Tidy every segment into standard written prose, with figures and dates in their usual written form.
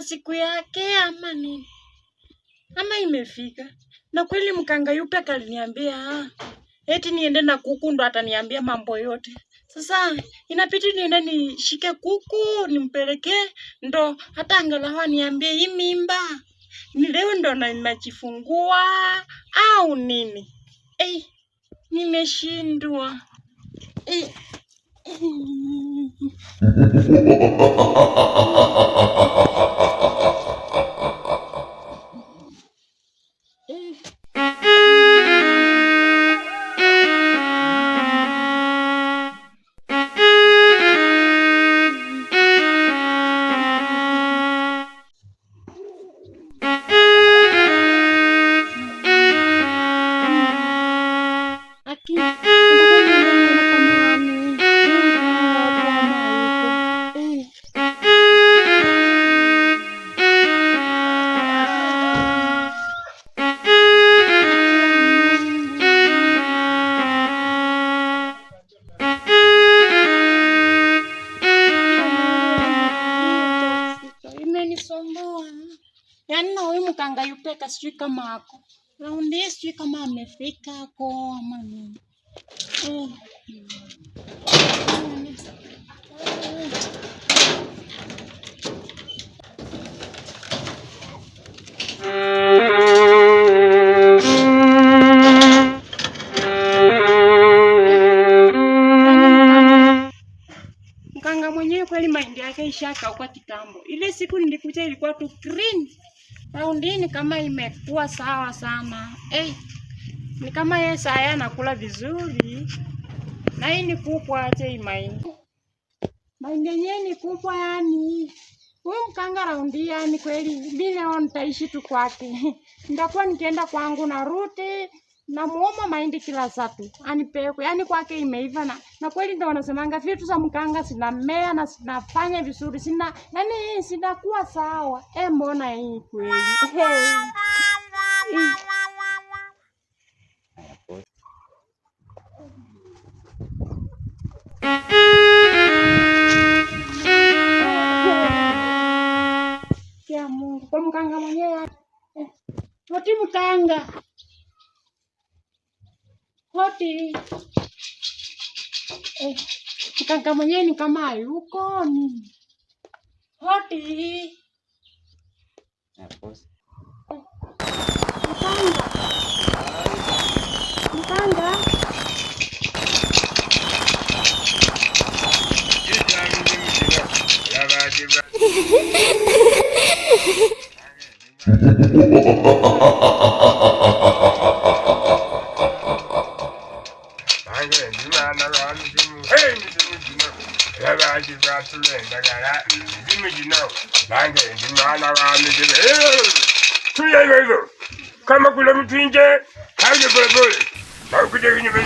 siku yake ama nini? Ama imefika? Na kweli mkanga yupi kaliniambia eti niende na kuku ndo ataniambia mambo yote. Sasa inabidi niende nishike kuku nimpelekee ndo hata angalau niambie hii mimba ni leo ndo ninajifungua au nini? Nimeshindwa. Yaani na huyu mkanga yupeka sijui kama ako. Raundi sijui kama amefika ako ama nini. Mkanga mwenyewe kweli mahindi yake ishakauka kitambo. Ile siku nilikuja ilikuwa tu green. Raundi ni kama imekuwa sawa sana. Ni kama yeye saa anakula vizuri. Na hii ni kubwa aje hii mahindi. Mahindi yenyewe ni kubwa yani. Huyu mkanga raundi yani kweli bila nitaishi tu kwake. Nitakuwa nikienda kwangu na rudi na muomba mahindi kila siku. Anipeko yani kwake imeiva na kweli ndio wanasemanga vitu za mkanga zinamea na zinafanya vizuri. Yani sinakuwa sawa. Mbona hii kweli? Kwa mkanga mwenyewe hoti mkanga hoti mkanga mwenyewe ni kama hayuko ni hoti mkanga kama kule mtinje haje pole hakuja kinyume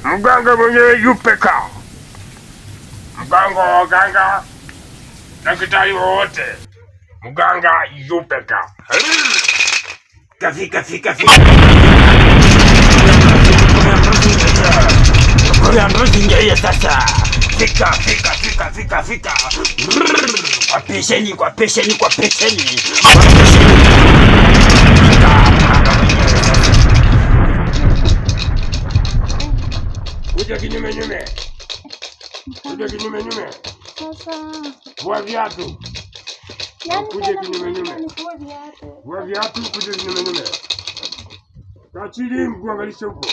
mganga mwenyewe yupeka mganga waganga na kitari wote mganga yupeka Fika. Korea ndozinga hiyo sasa. Fika. Kwa pesheni. Kuja kinyume. sasa. Vua viatu. Kuja kinyume. Vua viatu kuja kinyume. Kachili mkuangalisha huko.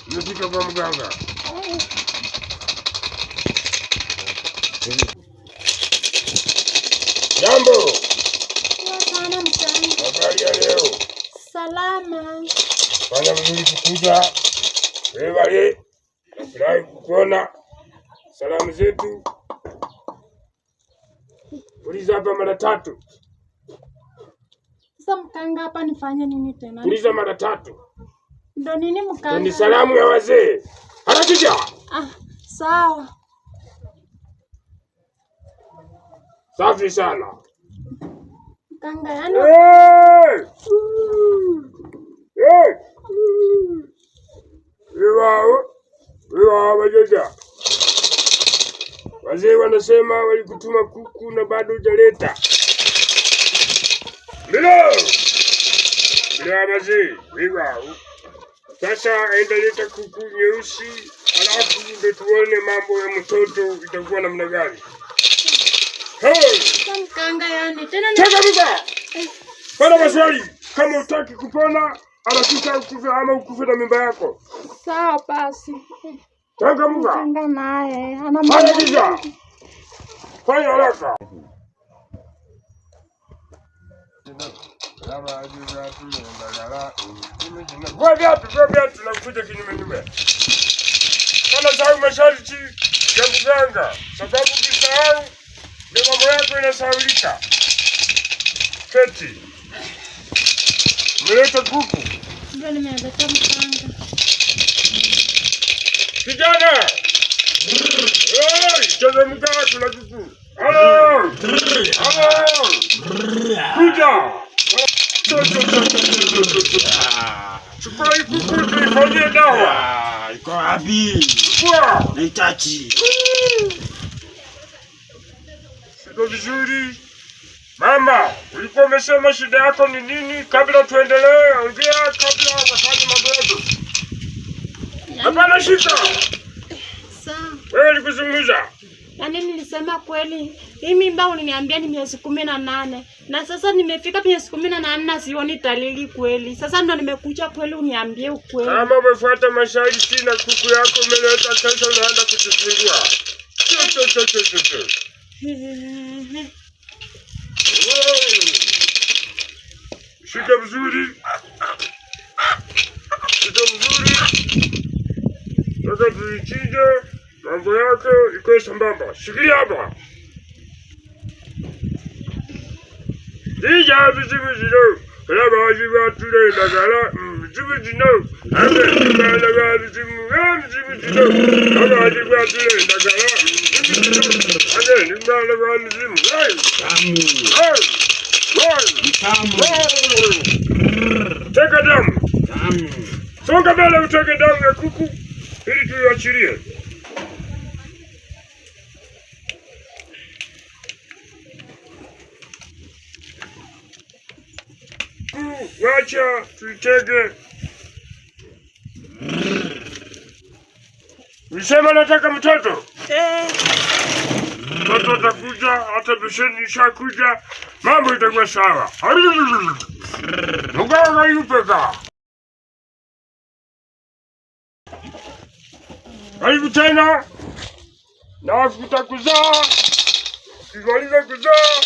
Nafika kwa mganga. Jambo. Sana mkanga. Habari ya leo. Salama. Fanya vizuri kukuja. Wewe nafurahi kukuona. Salamu zetu. Uliza hapa mara 3. Sasa mkanga hapa nifanye nini tena? Uliza mara 3. Ndio nini mkanga? Ni salamu ya wazee. Harakisha. Sawa. Safi sana. mkanga yani. Wajaja. Wazee wanasema walikutuma kuku na bado hujaleta. Bila wazee, sasa endeleta kuku nyeusi, alafu ndio tuone mambo ya mtoto itakuwa namna gani. Mkanga yani tena Changamka. Pana maswali. Kama utaki kupona, anakita ukufe ama ukufe na mimba yako. Sawa basi. Changamka. Mkanga naye Anamaliza. Fanya haraka. Kwa viatu nakuja kinyume. Kana sahau masharti ya kuganga, sababu ukisahau ndio mambo yako inasahaulika. Keti. Umeleta kuku. Ndio nimeleta mkanga. Kijana. Changamka, tuna kuku. Halo. Kuja. Chukua hii kuku tuifanyie dawa. Iko wapi? Nahitaji. Siko vizuri. Mama, ulikuwa umesema shida yako ni nini? Kabla tuendelee, ongea kabla wafanye mambo yetu. Hapana, shika. Sawa. Wewe ulikuzungumza. Yaani nilisema kweli, hii mimba uliniambia ni miezi 18 na sasa nimefika miezi 18 na sioni dalili kweli. Sasa ndo nimekuja kweli uniambie ukweli. Kama umefuata masharti na kuku yako umeleta, kesho unaenda kujifungua. Shika vizuri. Sasa tuichinje, mambo yake iko sambamba. Shikilia hapa. Dija bizimizino. Kama wajibu atule ndagala, bizimizino. Ame ndagala bizimizino. Kama wajibu atule ndagala, bizimizino. Ame ndagala bizimizino. Teka damu. Songa mbele uteke damu ya kuku ili tuiachilie. Wacha tuitege. Nisema nataka mtoto. Mtoto atakuja, hata besheni ishakuja, mambo itakuwa sawa. Mganga yupeka. Karibu tena. Na utakuzaa. Ukimaliza kuzaa,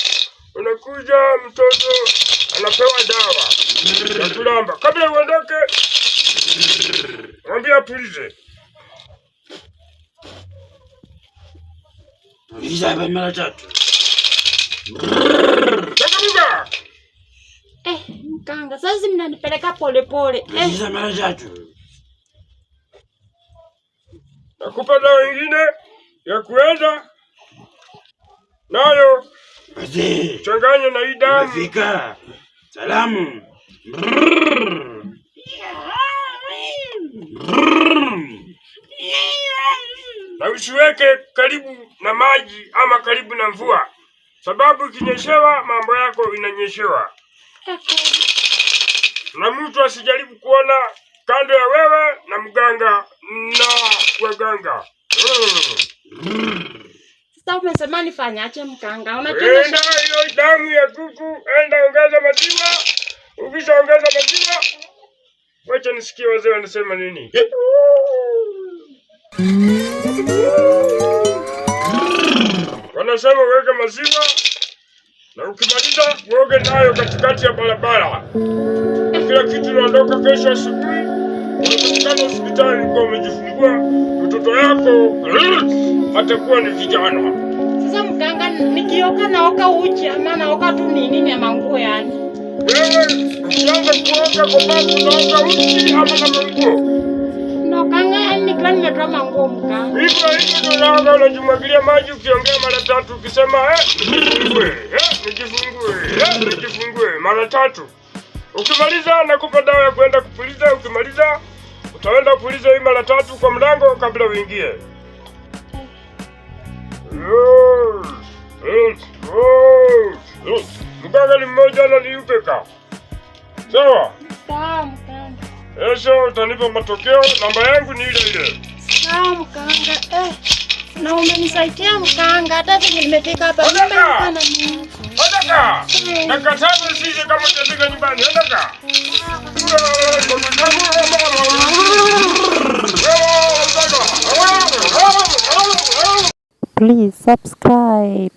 unakuja mtoto anapewa dawa ya kulamba. Kabla uondoke, mwambie apulize. Hiza mara 3. Changamka. Mkanga, sasa mnanipeleka polepole. Hiza mara 3. Nakupa dawa nyingine ya kuenda nayo. Wazee. Changanya na hii damu. Fika. Salamu. Na usiweke karibu na maji ama karibu na mvua, sababu ikinyeshewa mambo yako inanyeshewa. Na mtu asijaribu kuona kando ya wewe na mganga na waganga. Sasa umesema nifanyaje mkanga? Enda hiyo damu ya kuku, enda ongeza maziwa. Ukishaongeza maziwa, wacha nisikie wazee wanasema nini. Wanasema weka maziwa na ukimaliza uoge nayo katikati ya barabara. Kila kitu inaondoka kesho asubuhi. Unapatikana hospitali kwa umejifungua mtoto yako atakuwa ni kijana. Sasa mkanga, nikioka naoka uchi ama naoka tu nini ama nguo yani? Wewe usianze kuoga kwa sababu unaoga uchi ama na manguo. Naokanga yani nilikuwa nimetoa nguo mkanga. Hivyo ndio unaanza unajimwagilia maji ukiongea mara 3 ukisema nijifungue mara 3. Ukimaliza nakupa dawa ya kwenda kupuliza. Ukimaliza utaenda kupuliza hii mara 3 kwa mlango kabla uingie. Mganga ni mmoja na niupeka. Sawa? Sawa mkanga. Esho utanipa matokeo, namba yangu ni ile ile. Sawa mkanga. Na umenisaidia mkanga, hata vile nimefika hapa nimefika na mimi. Ondoka. Nakataza usije kama utafika nyumbani. Ondoka. Please subscribe.